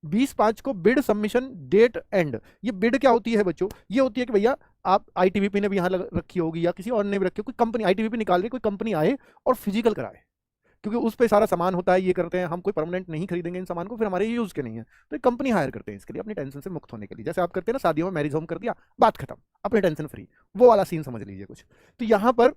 20/5 को bid submission date and. ये bid क्या होती है बच्चों? ये होती है कि भैया आप आईटीबीपी ने भी यहाँ रखी होगी या किसी और ने भी रखी हो, कोई कंपनी आईटीबीपी निकाल रही, कोई कंपनी आए और फिजिकल कराए, क्योंकि उस पे सारा सामान होता है, ये करते हैं, हम कोई परमानेंट नहीं खरीदेंगे इन सामान को, फिर हमारे यूज के नहीं है, तो एक कंपनी हायर करते हैं इसके लिए, अपनी टेंशन से मुक्त होने के लिए। जैसे आप करते हैं ना शादियों में, मैरिज होम कर दिया, बात खत्म, अपनी टेंशन फ्री, वो वाला सीन समझ लीजिए कुछ। तो यहाँ पर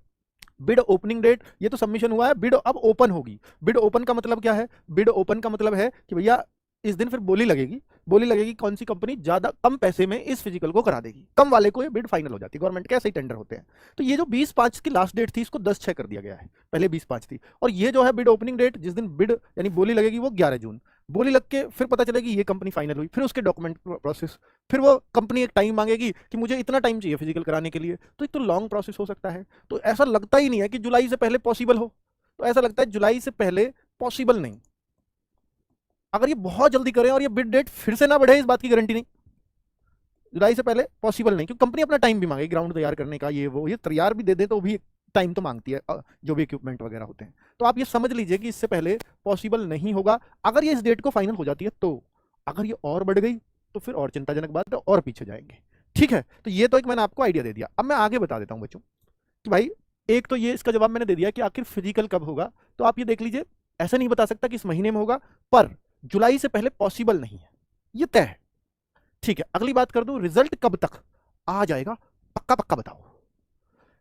बिड ओपनिंग डेट, ये तो सबमिशन हुआ है, बिड अब ओपन होगी। बिड ओपन का मतलब क्या है? बिड ओपन का मतलब है कि भैया इस दिन फिर बोली लगेगी, बोली लगेगी कौन सी कंपनी ज्यादा कम पैसे में इस फिजिकल को करा देगी, कम वाले को ये बिड फाइनल हो जाती है। गवर्नमेंट के ऐसे ही टेंडर होते हैं। तो ये जो 20/5 की लास्ट डेट थी, इसको 10/6 कर दिया गया है, पहले 20/5 थी। और ये जो है बिड ओपनिंग डेट, जिस दिन बिड यानी बोली लगेगी, वो 11 जून। बोली लग के फिर पता चलेगी ये कंपनी फाइनल हुई, फिर उसके डॉक्यूमेंट प्रोसेस, फिर वो कंपनी एक टाइम मांगेगी कि मुझे इतना टाइम चाहिए फिजिकल कराने के लिए, तो एक तो लॉन्ग प्रोसेस हो सकता है। तो ऐसा लगता ही नहीं है कि जुलाई से पहले पॉसिबल हो, तो ऐसा लगता है जुलाई से पहले पॉसिबल नहीं। अगर ये बहुत जल्दी करें और ये बिड डेट फिर से ना बढ़े, इस बात की गारंटी नहीं, जुलाई से पहले पॉसिबल नहीं, क्योंकि कंपनी अपना टाइम भी मांगेगी ग्राउंड तैयार करने का, ये वो, ये तैयार भी दे दे तो भी टाइम तो मांगती है, जो भी इक्विपमेंट वगैरह होते हैं। तो आप ये समझ लीजिए कि इससे पहले पॉसिबल नहीं होगा, अगर ये इस डेट को फाइनल हो जाती है तो। अगर ये और बढ़ गई तो फिर और चिंताजनक बात है, और पीछे जाएंगे। ठीक है, तो ये तो एक मैंने आपको आइडिया दे दिया। अब मैं आगे बता देता हूं बच्चों कि भाई, एक तो ये इसका जवाब मैंने दे दिया कि आखिर फिजिकल कब होगा। तो आप ये देख लीजिए, ऐसा नहीं बता सकता कि इस महीने में होगा, पर जुलाई से पहले पॉसिबल नहीं है, ये तय है। ठीक है, अगली बात कर दूं, रिजल्ट कब तक आ जाएगा, पक्का पक्का बताओ।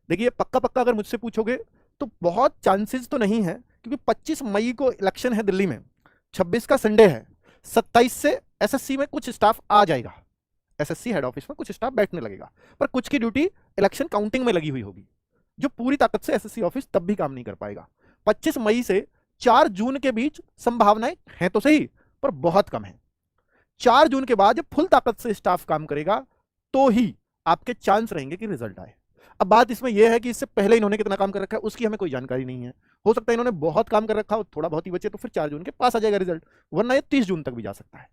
देखिए, पक्का पक्का अगर मुझसे पूछोगे तो बहुत चांसेस तो नहीं है, क्योंकि 25 मई को इलेक्शन है दिल्ली में, 26 का संडे है, 27 से एसएससी में कुछ स्टाफ आ जाएगा, एसएससी हेड ऑफिस में कुछ स्टाफ बैठने लगेगा, पर कुछ की ड्यूटी इलेक्शन काउंटिंग में लगी हुई होगी, जो पूरी ताकत से एसएससी ऑफिस तब भी काम नहीं कर पाएगा। 25 मई से 4 जून के बीच संभावनाएं हैं तो सही, पर बहुत कम है। 4 जून के बाद जब फुल ताकत से स्टाफ काम करेगा, तो ही आपके चांस रहेंगे कि रिजल्ट आए। अब बात इसमें यह है कि इससे पहले इन्होंने कितना काम कर रखा है, उसकी हमें कोई जानकारी नहीं है। हो सकता है इन्होंने बहुत काम कर रखा हो, थोड़ा बहुत ही बचे, तो फिर 4 जून के पास आ जाएगा रिजल्ट, वरना ये 30 जून तक भी जा सकता है।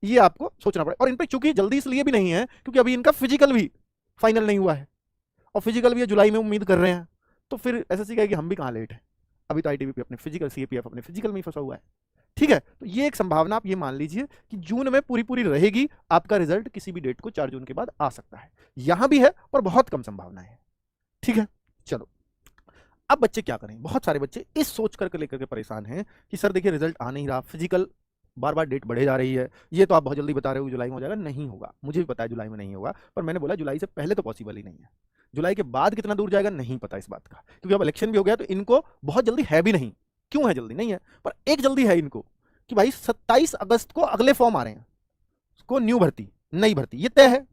ये आपको सोचना पड़ेगा। और इन पर चूंकि जल्दी इसलिए भी नहीं है क्योंकि अभी इनका फिजिकल भी फाइनल नहीं हुआ है, और फिजिकल भी जुलाई में उम्मीद कर रहे हैं, तो फिर एसएससी कहेगी हम भी कहाँ लेट है, अभी तो आईटीबीपी अपने फिजिकल, सीएपीएफ अपने फिजिकल में ही फंसा हुआ है। ठीक है, तो ये एक संभावना आप ये मान लीजिए कि जून में पूरी पूरी रहेगी, आपका रिजल्ट किसी भी डेट को 4 जून के बाद आ सकता है। यहां भी है, पर बहुत कम संभावना है। ठीक है, चलो अब बच्चे क्या करें? बहुत सारे बच्चे इस सोच करके लेकर के परेशान हैं कि सर देखिए रिजल्ट आ नहीं रहा, फिजिकल बार बार डेट बढ़े जा रही है, ये तो आप बहुत जल्दी बता रहे हो जुलाई में हो जाएगा, नहीं होगा, मुझे भी पता है जुलाई में नहीं होगा, पर मैंने बोला जुलाई से पहले तो पॉसिबल ही नहीं है। जुलाई के बाद कितना दूर जाएगा नहीं पता इस बात का, क्योंकि अब इलेक्शन भी हो गया, तो इनको बहुत जल्दी है भी नहीं। क्यों है जल्दी नहीं है? पर एक जल्दी है इनको कि भाई 27 अगस्त को अगले फॉर्म आ रहे हैं, उसको न्यू भर्ती, नई भर्ती, ये तय है।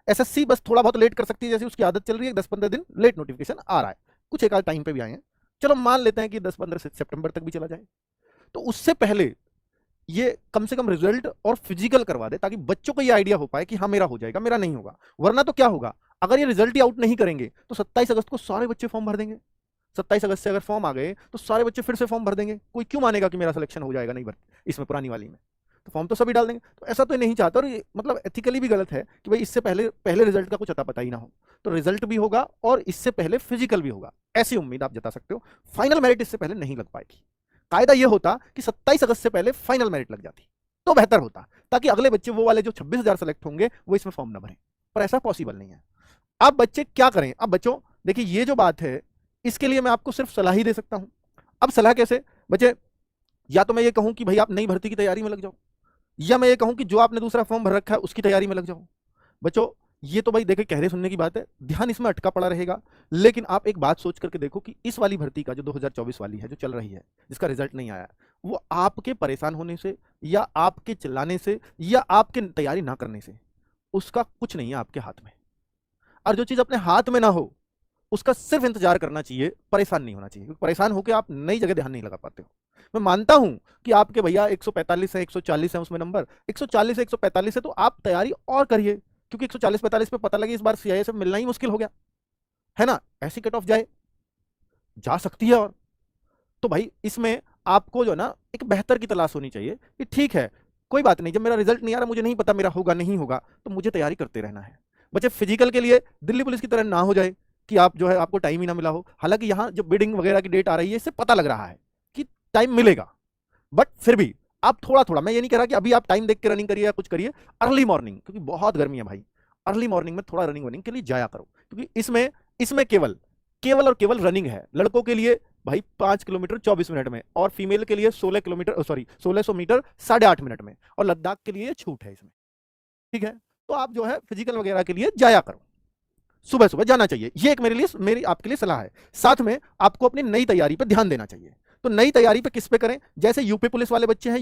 एसएससी बस थोड़ा बहुत लेट कर सकती है, जैसे उसकी आदत चल रही है, 10-15 दिन लेट नोटिफिकेशन आ रहा है, कुछ एक आध टाइम पे भी आए हैं, चलो मान लेते हैं कि 10-15 सितंबर तक भी चला जाए, तो उससे पहले ये कम से कम रिजल्ट और फिजिकल करवा दे, ताकि बच्चों को ये आइडिया हो पाए कि हाँ मेरा हो जाएगा, मेरा नहीं होगा। वरना तो क्या होगा, अगर ये रिजल्ट ही आउट नहीं करेंगे तो 27 अगस्त को सारे बच्चे फॉर्म भर देंगे। 27 अगस्त से अगर फॉर्म आ गए तो सारे बच्चे फिर से फॉर्म भर देंगे, कोई क्यों मानेगा कि मेरा सिलेक्शन हो जाएगा नहीं भर इसमें पुरानी वाली में, तो फॉर्म तो सभी डाल देंगे। तो ऐसा तो नहीं चाहता, और ये मतलब एथिकली भी गलत है कि भाई इससे पहले पहले रिजल्ट का कुछ अता पता ही ना हो, तो रिजल्ट भी होगा और इससे पहले फिजिकल भी होगा, ऐसी उम्मीद आप जता सकते हो। फाइनल मेरिट इससे पहले नहीं लग पाएगी। कायदा यह होता कि 27 अगस्त से पहले फाइनल मेरिट लग जाती तो बेहतर होता, ताकि अगले बच्चे वो वाले जो 26,000 सेलेक्ट होंगे वो इसमें फॉर्म ना भरें, पर ऐसा पॉसिबल नहीं है। अब बच्चे क्या करें? अब बच्चों देखिए, ये जो बात है इसके लिए मैं आपको सिर्फ सलाह ही दे सकता हूं। अब सलाह कैसे बच्चे? या तो मैं ये कहूं कि भाई आप नई भर्ती की तैयारी में लग जाओ, या मैं ये कहूं कि जो आपने दूसरा फॉर्म भर रखा है उसकी तैयारी में लग जाओ। बच्चों ये तो भाई देखिए कहने सुनने की बात है, ध्यान इसमें अटका पड़ा रहेगा, लेकिन आप एक बात सोच करके देखो कि इस वाली भर्ती का जो 2024 वाली है, जो चल रही है, जिसका रिजल्ट नहीं आया, वो आपके परेशान होने से या आपके चिल्लाने से या आपके तैयारी ना करने से, उसका कुछ नहीं है आपके हाथ में। और जो चीज अपने हाथ में ना हो उसका सिर्फ इंतजार करना चाहिए, परेशान नहीं होना चाहिए, क्योंकि परेशान होकर आप नई जगह ध्यान नहीं लगा पाते हो। मैं मानता हूं कि आपके भैया 145 है, 140 है उसमें नंबर, 140 से 145 है, तो आप तैयारी और करिए, क्योंकि 140-45 पे पता लगे इस बार सीआईए से मिलना ही मुश्किल हो गया है ना, ऐसी कट ऑफ जाए, जा सकती है। और तो भाई इसमें आपको जो ना एक बेहतर की तलाश होनी चाहिए कि ठीक है कोई बात नहीं, जब मेरा रिजल्ट नहीं आ रहा, मुझे नहीं पता मेरा होगा नहीं होगा, तो मुझे तैयारी करते रहना है। बच्चे फिजिकल के लिए दिल्ली पुलिस की तरह ना हो जाए कि आप जो है आपको टाइम ही ना मिला हो। हालांकि यहाँ जो बिडिंग वगैरह की डेट आ रही है इससे पता लग रहा है कि टाइम मिलेगा, बट फिर भी आप थोड़ा थोड़ा, मैं ये नहीं कह रहा कि अभी आप टाइम देख के रनिंग करिए या कुछ करिए, अर्ली मॉर्निंग, क्योंकि बहुत गर्मी है भाई, अर्ली मॉर्निंग में थोड़ा रनिंग वनिंग के लिए जाया करो, क्योंकि इसमें इसमें केवल केवल और केवल रनिंग है। लड़कों के लिए भाई 5 किलोमीटर 24 मिनट में, और फीमेल के लिए 16 किलोमीटर सॉरी 1600 मीटर 8.5 मिनट में, और लद्दाख के लिए छूट है इसमें, ठीक है। तो आप जो है फिजिकल वगैरह के लिए जाया करो, सुबह सुबह जाना चाहिए। ये एक मेरी आपके लिए सलाह है। साथ में आपको अपनी नई तैयारी पर ध्यान देना चाहिए। तो नई तैयारी पे किस पे करें, जैसे यूपी पुलिस वाले बच्चे हैं,